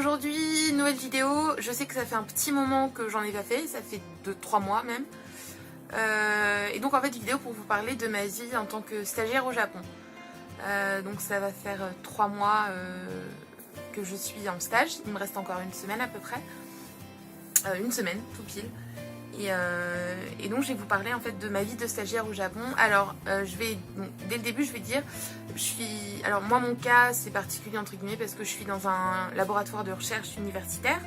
aujourd'hui, nouvelle vidéo. Je sais que ça fait un petit moment que j'en ai pas fait, ça fait 2-3 mois même. Et donc en fait, vidéo pour vous parler de ma vie en tant que stagiaire au Japon. Donc ça va faire 3 mois que je suis en stage. Il me reste encore une semaine à peu près. Une semaine, tout pile. Et donc je vais vous parler en fait de ma vie de stagiaire au Japon. Alors dès le début je vais dire, alors moi mon cas c'est particulier entre guillemets parce que je suis dans un laboratoire de recherche universitaire.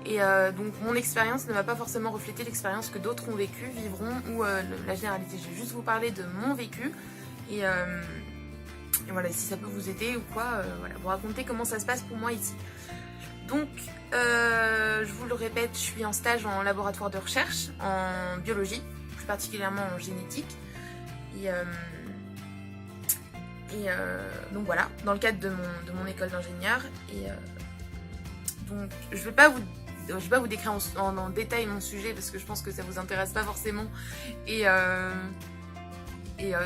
Et donc mon expérience ne va pas forcément refléter l'expérience que d'autres ont vécu, vivront ou la généralité. Je vais juste vous parler de mon vécu et voilà, si ça peut vous aider ou quoi, voilà, vous raconter comment ça se passe pour moi ici. Donc, je vous le répète, je suis en stage en laboratoire de recherche, en biologie, plus particulièrement en génétique. Donc voilà, dans le cadre de mon école d'ingénieur. Donc, je ne vais pas vous décrire en détail mon sujet parce que je pense que ça ne vous intéresse pas forcément. Et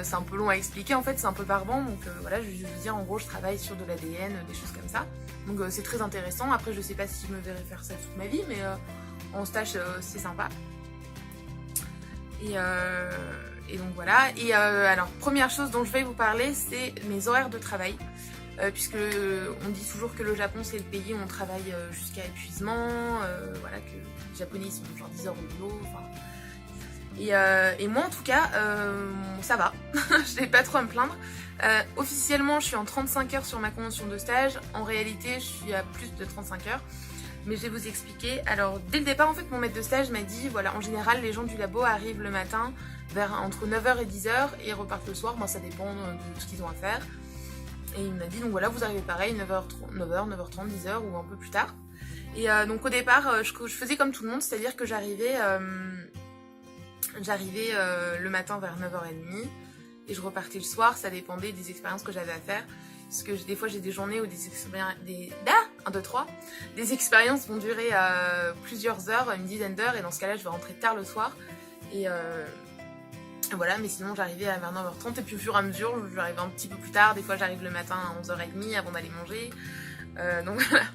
c'est un peu long à expliquer en fait, c'est un peu barbant. Donc voilà, je vais vous dire en gros, je travaille sur de l'ADN, des choses comme ça. Donc c'est très intéressant. Après, je sais pas si je me verrai faire ça toute ma vie, mais en stage, c'est sympa. Et donc voilà. Et alors, première chose dont je vais vous parler, c'est mes horaires de travail. Puisque on dit toujours que le Japon, c'est le pays où on travaille jusqu'à épuisement. Voilà, que les Japonais, ils sont genre 10 heures au boulot. Enfin, et moi en tout cas, ça va, je n'ai pas trop à me plaindre. Officiellement je suis en 35 heures sur ma convention de stage, en réalité je suis à plus de 35 heures. Mais je vais vous expliquer. Alors dès le départ en fait mon maître de stage m'a dit voilà, en général les gens du labo arrivent le matin vers entre 9h et 10h et repartent le soir, moi ça dépend de ce qu'ils ont à faire. Et il m'a dit donc voilà, vous arrivez pareil 9h30, 10h ou un peu plus tard. Et donc au départ je faisais comme tout le monde, c'est-à-dire que j'arrivais le matin vers 9h30 et je repartais le soir, ça dépendait des expériences que j'avais à faire. Parce que des fois j'ai des journées où des expériences vont durer plusieurs heures, une dizaine d'heures, et dans ce cas-là je vais rentrer tard le soir. Et voilà, mais sinon j'arrivais vers 9h30 et puis au fur et à mesure j'arrivais un petit peu plus tard. Des fois j'arrive le matin à 11h30 avant d'aller manger. Donc voilà.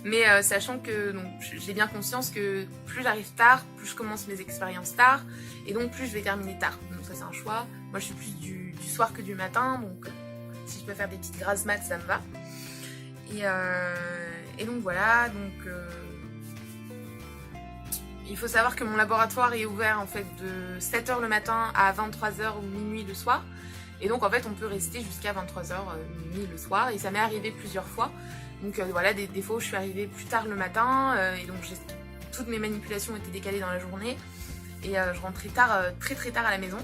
Mais sachant que j'ai bien conscience que plus j'arrive tard, plus je commence mes expériences tard, et donc plus je vais terminer tard. Donc ça c'est un choix. Moi je suis plus du soir que du matin, donc si je peux faire des petites grasses mat, ça me va. Et donc voilà, il faut savoir que mon laboratoire est ouvert en fait de 7h le matin à 23h ou minuit le soir. Et donc en fait on peut rester jusqu'à 23h minuit le soir, et ça m'est arrivé plusieurs fois. Donc voilà, des fois où je suis arrivée plus tard le matin, et donc toutes mes manipulations étaient décalées dans la journée, et je rentrais tard, très tard à la maison.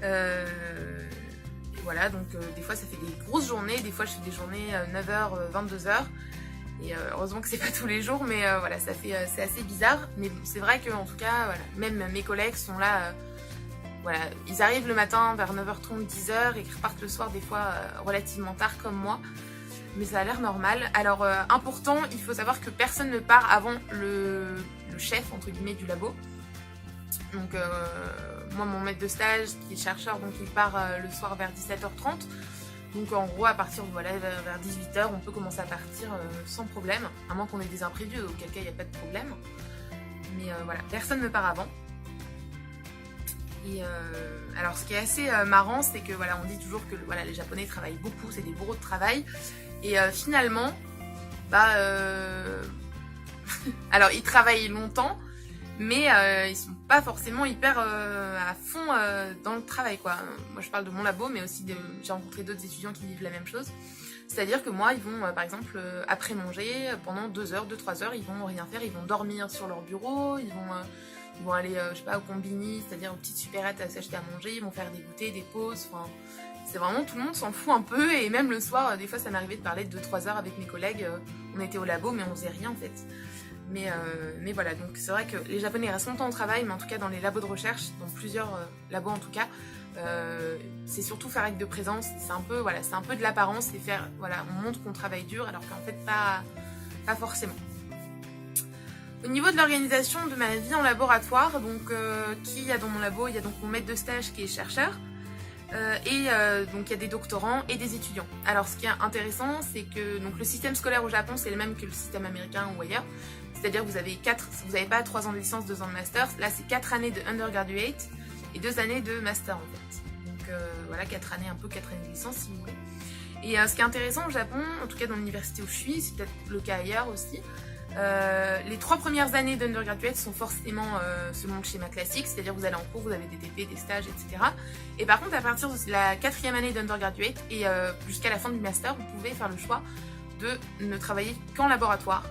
Et voilà, donc des fois ça fait des grosses journées, des fois je fais des journées 9h, 22h, et heureusement que c'est pas tous les jours, mais voilà, c'est assez bizarre. Mais bon, c'est vrai qu'en tout cas, voilà, même mes collègues sont là, voilà, ils arrivent le matin vers 9h30, 10h, et ils repartent le soir des fois relativement tard comme moi. Mais ça a l'air normal. Alors important, il faut savoir que personne ne part avant le chef entre guillemets du labo. Donc moi mon maître de stage qui est chercheur, donc il part le soir vers 17h30. Donc en gros à partir voilà, vers 18h on peut commencer à partir sans problème, à moins qu'on ait des imprévus, auquel cas il n'y a pas de problème. Mais voilà, personne ne part avant. Et alors ce qui est assez marrant, c'est que voilà, on dit toujours que voilà, les Japonais travaillent beaucoup, c'est des bourreaux de travail. Et finalement, alors ils travaillent longtemps, mais ils sont pas forcément hyper à fond dans le travail, quoi. Moi je parle de mon labo, mais aussi j'ai rencontré d'autres étudiants qui vivent la même chose. C'est-à-dire que moi, ils vont par exemple après manger, pendant 2-3 heures, ils vont rien faire, ils vont dormir sur leur bureau, ils vont aller, je sais pas, au combini, c'est-à-dire aux petites supérettes à s'acheter à manger, ils vont faire des goûters, des pauses, enfin, c'est vraiment, tout le monde s'en fout un peu. Et même le soir, des fois ça m'arrivait de parler de 2-3 heures avec mes collègues, on était au labo mais on faisait rien en fait. Mais voilà, donc c'est vrai que les Japonais restent longtemps au travail, mais en tout cas dans les labos de recherche, dans plusieurs labos en tout cas, c'est surtout faire acte de présence, c'est un peu, voilà, c'est un peu de l'apparence, et faire, voilà, on montre qu'on travaille dur alors qu'en fait pas forcément. Au niveau de l'organisation de ma vie en laboratoire, donc qui y a dans mon labo, il y a donc mon maître de stage qui est chercheur, Donc il y a des doctorants et des étudiants. Alors ce qui est intéressant, c'est que donc, le système scolaire au Japon, c'est le même que le système américain ou ailleurs. C'est-à-dire que vous n'avez pas 3 ans de licence, 2 ans de master. Là, c'est 4 années de undergraduate et 2 années de master en fait. Donc voilà, 4 années, un peu 4 années de licence si vous voulez. Et ce qui est intéressant au Japon, en tout cas dans l'université où je suis, c'est peut-être le cas ailleurs aussi, les 3 premières années d'undergraduate sont forcément selon le schéma classique, c'est-à-dire vous allez en cours, vous avez des TP, des stages, etc. Et par contre, à partir de la 4e année d'undergraduate et jusqu'à la fin du master, vous pouvez faire le choix de ne travailler qu'en laboratoire.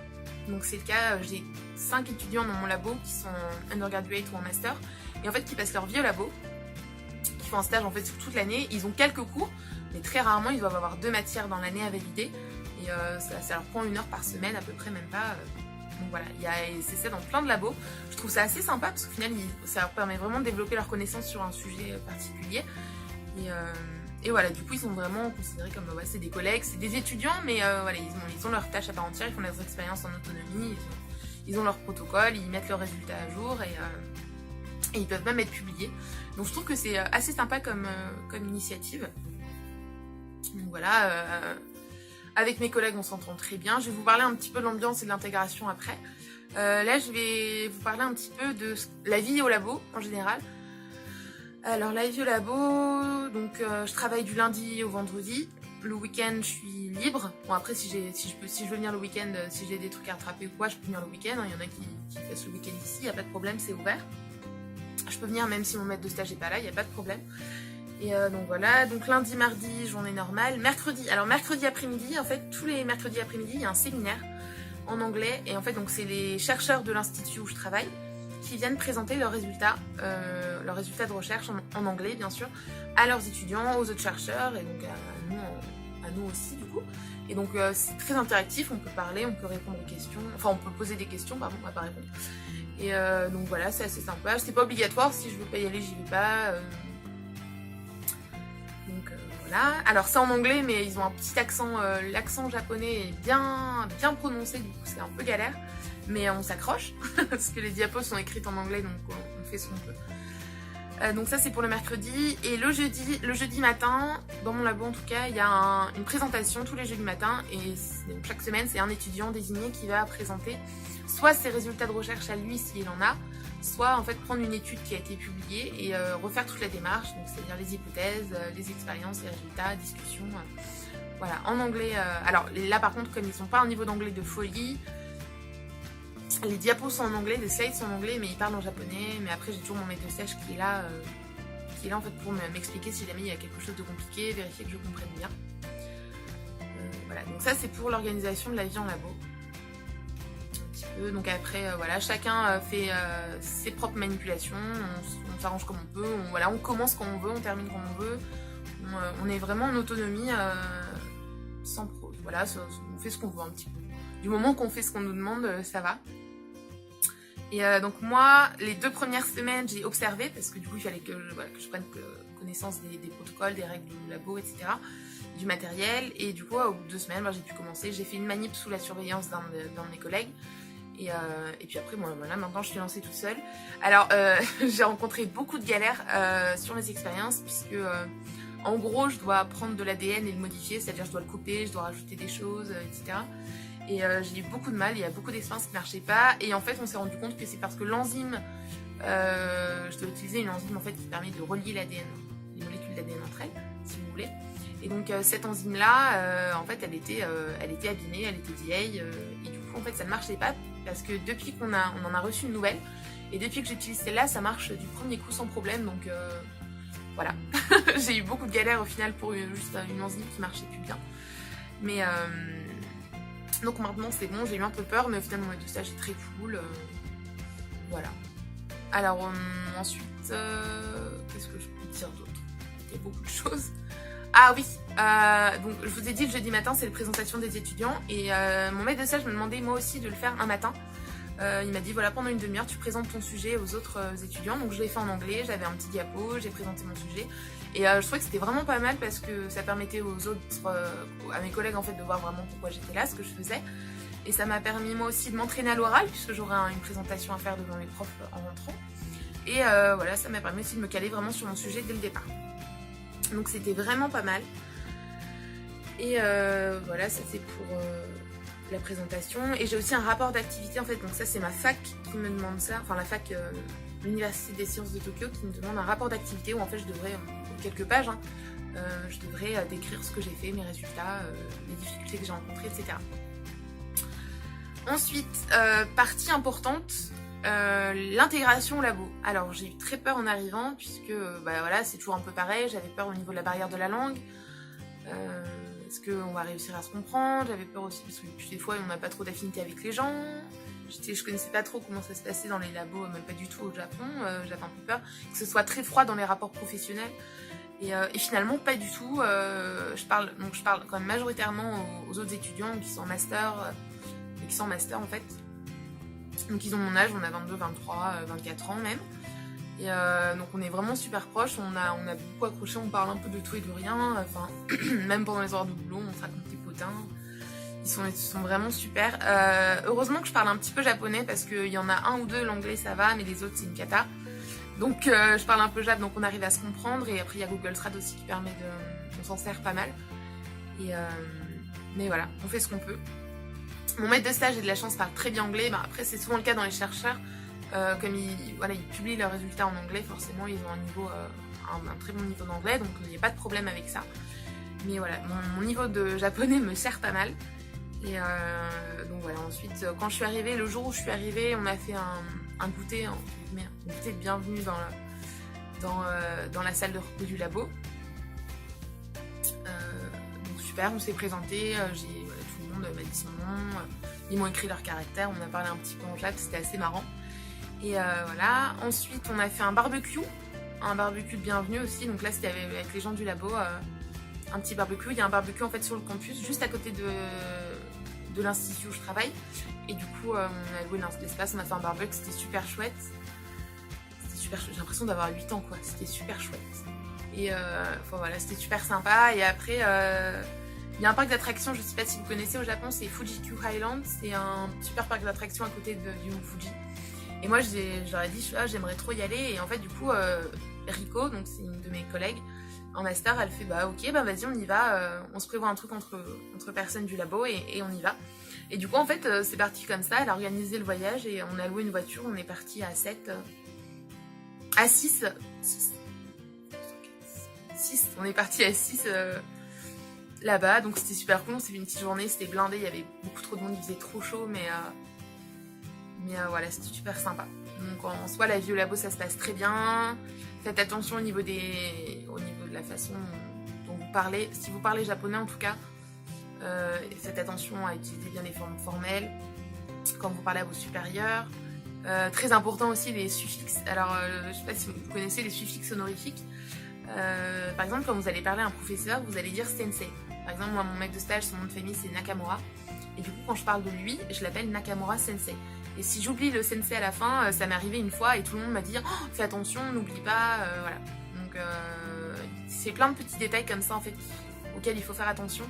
Donc c'est le cas, j'ai 5 étudiants dans mon labo qui sont en undergraduate ou en master, et en fait qui passent leur vie au labo, qui font un stage en fait sur toute l'année. Ils ont quelques cours, mais très rarement ils doivent avoir 2 matières dans l'année à valider. Et ça leur prend 1 heure par semaine, à peu près, même pas. Donc voilà, c'est ça dans plein de labos. Je trouve ça assez sympa parce qu'au final, ça leur permet vraiment de développer leurs connaissances sur un sujet particulier. Et voilà, du coup, ils sont vraiment considérés comme, ouais, c'est des collègues, c'est des étudiants, mais voilà, ils ont leurs tâches à part entière, ils font leurs expériences en autonomie, ils ont leur protocole, ils mettent leurs résultats à jour et ils peuvent même être publiés. Donc je trouve que c'est assez sympa comme initiative. Donc voilà. Avec mes collègues, on s'entend très bien. Je vais vous parler un petit peu de l'ambiance et de l'intégration après. Là, je vais vous parler un petit peu de la vie au labo, en général. Alors, la vie au labo, donc je travaille du lundi au vendredi. Le week-end, je suis libre. Bon, après, si je veux venir le week-end, si j'ai des trucs à rattraper ou quoi, je peux venir le week-end. Il y en a qui fassent le week-end ici, il n'y a pas de problème, c'est ouvert. Je peux venir même si mon maître de stage n'est pas là, il n'y a pas de problème. Et donc voilà, donc lundi, mardi, journée normale. Mercredi après-midi, en fait, tous les mercredis après-midi, il y a un séminaire en anglais. Et en fait, donc c'est les chercheurs de l'institut où je travaille qui viennent présenter leurs résultats de recherche en anglais, bien sûr, à leurs étudiants, aux autres chercheurs, et donc à nous aussi, du coup. Et donc c'est très interactif, on peut parler, on peut répondre aux questions, enfin on peut poser des questions, pardon, on va pas répondre. Et donc voilà, c'est assez sympa. C'est pas obligatoire, si je veux pas y aller, j'y vais pas. Donc voilà. Alors c'est en anglais, mais ils ont un petit accent, l'accent japonais est bien prononcé, du coup c'est un peu galère. Mais on s'accroche, parce que les diapos sont écrites en anglais, donc on fait ce qu'on peut. Donc ça c'est pour le mercredi. Et le jeudi matin, dans mon labo en tout cas, il y a une présentation tous les jeudis matins. Et donc, chaque semaine, c'est un étudiant désigné qui va présenter soit ses résultats de recherche à lui s'il en a, soit en fait prendre une étude qui a été publiée et refaire toute la démarche, donc c'est-à-dire les hypothèses, les expériences, les résultats, discussions, voilà, en anglais. Alors là par contre, comme ils sont pas à un niveau d'anglais de folie, les diapos sont en anglais, les slides sont en anglais, mais ils parlent en japonais. Mais après j'ai toujours mon maître de stage qui est là en fait pour m'expliquer si jamais il y a quelque chose de compliqué, vérifier que je comprenne bien. Voilà, donc ça c'est pour l'organisation de la vie en labo. Donc après, voilà, chacun fait ses propres manipulations, on s'arrange comme on peut, on commence quand on veut, on termine quand on veut, on est vraiment en autonomie, sans pro, voilà, on fait ce qu'on veut un petit peu. Du moment qu'on fait ce qu'on nous demande, ça va. Et donc moi, les 2 premières semaines, j'ai observé, parce que du coup, il fallait que je prenne connaissance des protocoles, des règles du labo, etc., du matériel, et du coup, au bout de 2 semaines, j'ai pu commencer. J'ai fait une manip sous la surveillance d'un de mes collègues. Et puis après, bon, voilà, maintenant je suis lancée toute seule. Alors, j'ai rencontré beaucoup de galères sur mes expériences, puisque en gros, je dois prendre de l'ADN et le modifier, c'est-à-dire je dois le couper, je dois rajouter des choses, etc. Et j'ai eu beaucoup de mal, il y a beaucoup d'expériences qui ne marchaient pas. Et en fait, on s'est rendu compte que c'est parce que l'enzyme, je dois utiliser une enzyme en fait, qui permet de relier l'ADN, les molécules d'ADN entre elles, si vous voulez. Et donc cette enzyme-là, en fait, elle était abîmée, elle était vieille, et du coup, en fait, ça ne marchait pas. Parce que depuis qu'on en a reçu une nouvelle, et depuis que j'utilise celle-là, ça marche du premier coup sans problème, donc voilà. J'ai eu beaucoup de galères au final pour juste une enzyme qui marchait plus bien. Mais donc maintenant c'est bon, j'ai eu un peu peur, mais au final mon maître de stage est très cool. Voilà. Alors ensuite, qu'est-ce que je peux dire d'autre? Il y a beaucoup de choses. Ah oui, donc je vous ai dit le jeudi matin c'est la présentation des étudiants et mon maître de stage me demandait moi aussi de le faire un matin. Il m'a dit voilà, pendant une demi-heure tu présentes ton sujet aux autres étudiants, donc je l'ai fait en anglais, j'avais un petit diapo, j'ai présenté mon sujet et je trouvais que c'était vraiment pas mal parce que ça permettait aux autres, à mes collègues en fait de voir vraiment pourquoi j'étais là, ce que je faisais, et ça m'a permis moi aussi de m'entraîner à l'oral puisque j'aurai une présentation à faire devant mes profs en rentrant, et voilà, ça m'a permis aussi de me caler vraiment sur mon sujet dès le départ. Donc c'était vraiment pas mal. Et voilà, ça c'est pour la présentation. Et j'ai aussi un rapport d'activité en fait, donc ça c'est ma fac qui me demande ça, enfin la fac, l'Université des sciences de Tokyo qui me demande un rapport d'activité où en fait je devrais, quelques pages, hein, je devrais décrire ce que j'ai fait, mes résultats, les difficultés que j'ai rencontrées, etc. Ensuite, partie importante, l'intégration au labo. Alors j'ai eu très peur en arrivant puisque bah, voilà, c'est toujours un peu pareil, j'avais peur au niveau de la barrière de la langue. Est-ce qu'on va réussir à se comprendre? J'avais peur aussi parce que des fois on n'a pas trop d'affinité avec les gens. Je connaissais pas trop comment ça se passait dans les labos, même pas du tout au Japon. J'avais un peu peur que ce soit très froid dans les rapports professionnels. Et finalement pas du tout. Je parle quand même majoritairement aux autres étudiants qui sont en master, en fait. Donc ils ont mon âge, on a 22, 23, 24 ans même. Et donc on est vraiment super proches, on a beaucoup accroché, on parle un peu de tout et de rien. Enfin, même pendant les heures de boulot, on se raconte des potins. Ils sont vraiment super. Heureusement que je parle un petit peu japonais parce qu'il y en a un ou deux, l'anglais ça va, mais les autres c'est une cata. Donc je parle un peu jap, donc on arrive à se comprendre. Et après il y a Google Trad aussi qui permet on s'en sert pas mal. Mais voilà, on fait ce qu'on peut. Mon maître de stage, j'ai de la chance, parle très bien anglais. Ben, après c'est souvent le cas dans les chercheurs. Comme ils publient leurs résultats en anglais, forcément ils ont un très bon niveau d'anglais, donc il n'y a pas de problème avec ça. Mais voilà, mon niveau de japonais me sert pas mal. Et donc voilà, ensuite quand je suis arrivée, le jour où je suis arrivée, on a fait un goûter, un goûter de bienvenue dans la salle de repos du labo. Donc super, on s'est présenté, tout le monde m'a dit son nom, ils m'ont écrit leur caractère, on a parlé un petit peu en jap, c'était assez marrant. Et voilà, ensuite on a fait un barbecue de bienvenue aussi, donc là c'était avec les gens du labo, un petit barbecue. Il y a un barbecue en fait sur le campus, juste à côté de l'institut où je travaille. Et du coup on a loué l'espace, on a fait un barbecue, c'était super chouette. J'ai l'impression d'avoir 8 ans quoi, c'était super chouette. Et enfin, voilà, c'était super sympa. Et après il y a un parc d'attractions, je sais pas si vous connaissez au Japon, c'est Fuji-Q Highland, c'est un super parc d'attractions à côté du mont Fuji. Et moi, j'aurais dit, j'aimerais trop y aller. Et en fait, du coup, Riko, donc c'est une de mes collègues en master, elle fait, bah ok, bah vas-y, on y va. On se prévoit un truc entre personnes du labo et on y va. Et du coup, en fait, c'est parti comme ça. Elle a organisé le voyage et on a loué une voiture. On est parti à 6. On est parti à 6 là-bas. Donc c'était super cool. On s'est fait une petite journée. C'était blindé. Il y avait beaucoup trop de monde. Il faisait trop chaud. Mais voilà, c'était super sympa. Donc en soi, la vie au labo, ça se passe très bien. Faites attention au niveau de la façon dont vous parlez. Si vous parlez japonais en tout cas, faites attention à utiliser bien les formes formelles quand vous parlez à vos supérieurs. Très important aussi les suffixes. Alors je sais pas si vous connaissez les suffixes honorifiques. Par exemple, quand vous allez parler à un professeur, vous allez dire sensei. Par exemple, moi mon maître de stage, son nom de famille c'est Nakamura. Et du coup quand je parle de lui, je l'appelle Nakamura sensei. Et si j'oublie le sensei à la fin, ça m'est arrivé une fois et tout le monde m'a dit oh, fais attention, n'oublie pas, voilà. Donc c'est plein de petits détails comme ça en fait auxquels il faut faire attention.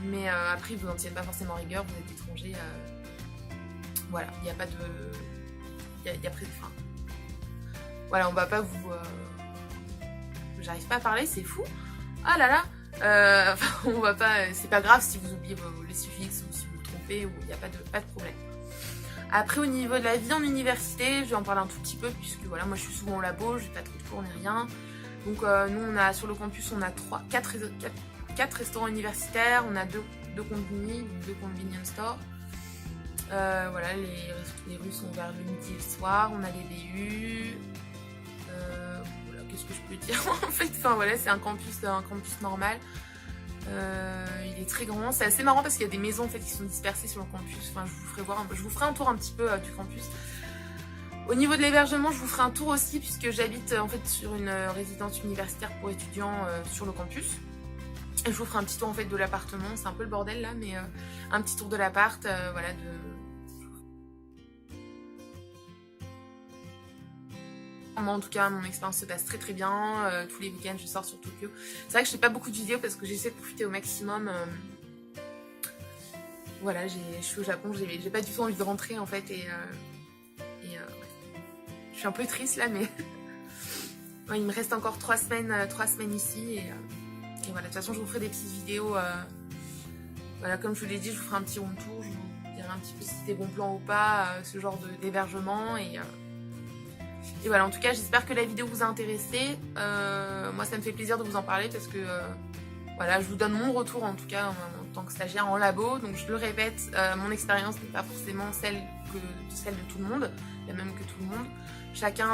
Mais après, vous n'en tiennent pas forcément rigueur, vous êtes étranger. Voilà, il n'y a pas de. Enfin, voilà, on va pas vous. J'arrive pas à parler, c'est fou. Ah là là. On va pas. C'est pas grave si vous oubliez les suffixes ou si vous vous trompez, ou il n'y a pas de problème. Après, au niveau de la vie en université, je vais en parler un tout petit peu, puisque voilà, moi je suis souvent au labo, j'ai pas trop de cours ni rien. Donc nous, sur le campus, on a 4 restaurants universitaires, on a deux convenience stores. Voilà, les rues sont ouvertes le midi et le soir, on a les BU. Voilà, qu'est-ce que je peux dire en fait, enfin voilà, c'est un campus normal. Il est très grand, c'est assez marrant parce qu'il y a des maisons en fait qui sont dispersées sur le campus. Enfin, je vous ferai un tour un petit peu du campus. Au niveau de l'hébergement, je vous ferai un tour aussi puisque j'habite en fait sur une résidence universitaire pour étudiants sur le campus. Et je vous ferai un petit tour en fait de l'appartement, c'est un peu le bordel là, mais un petit tour de l'appart, voilà, Moi en tout cas, mon expérience se passe très très bien, tous les week-ends je sors sur Tokyo. C'est vrai que je fais pas beaucoup de vidéos parce que j'essaie de profiter au maximum. Voilà, je suis au Japon, j'ai pas du tout envie de rentrer en fait et ouais. Je suis un peu triste là mais Ouais, il me reste encore 3 semaines ici et voilà, de toute façon je vous ferai des petites vidéos. Voilà, comme je vous l'ai dit, je vous ferai un petit room tour, je vous dirai un petit peu si c'était bon plan ou pas, ce genre d'hébergement et voilà, en tout cas j'espère que la vidéo vous a intéressé. Moi ça me fait plaisir de vous en parler parce que voilà, je vous donne mon retour en tout cas en tant que stagiaire en labo. Donc je le répète, mon expérience n'est pas forcément celle de tout le monde, la même que tout le monde. Chacun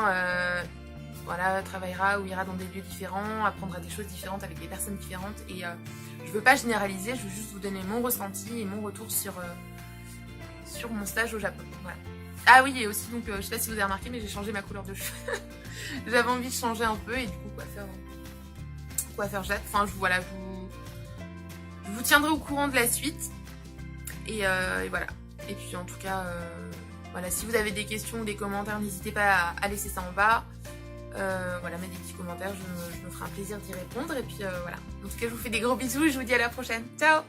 voilà, travaillera ou ira dans des lieux différents, apprendra des choses différentes avec des personnes différentes. Et je veux pas généraliser, je veux juste vous donner mon ressenti et mon retour sur mon stage au Japon. Voilà. Ah oui, et aussi, donc, je sais pas si vous avez remarqué, mais j'ai changé ma couleur de cheveux. J'avais envie de changer un peu et du coup, quoi faire Jade. Enfin, je vous tiendrai au courant de la suite. Et voilà. Et puis, en tout cas, voilà, si vous avez des questions ou des commentaires, n'hésitez pas à laisser ça en bas. Voilà, mettez des petits commentaires, je me ferai un plaisir d'y répondre. Et puis voilà. En tout cas, je vous fais des gros bisous et je vous dis à la prochaine. Ciao!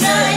Shine.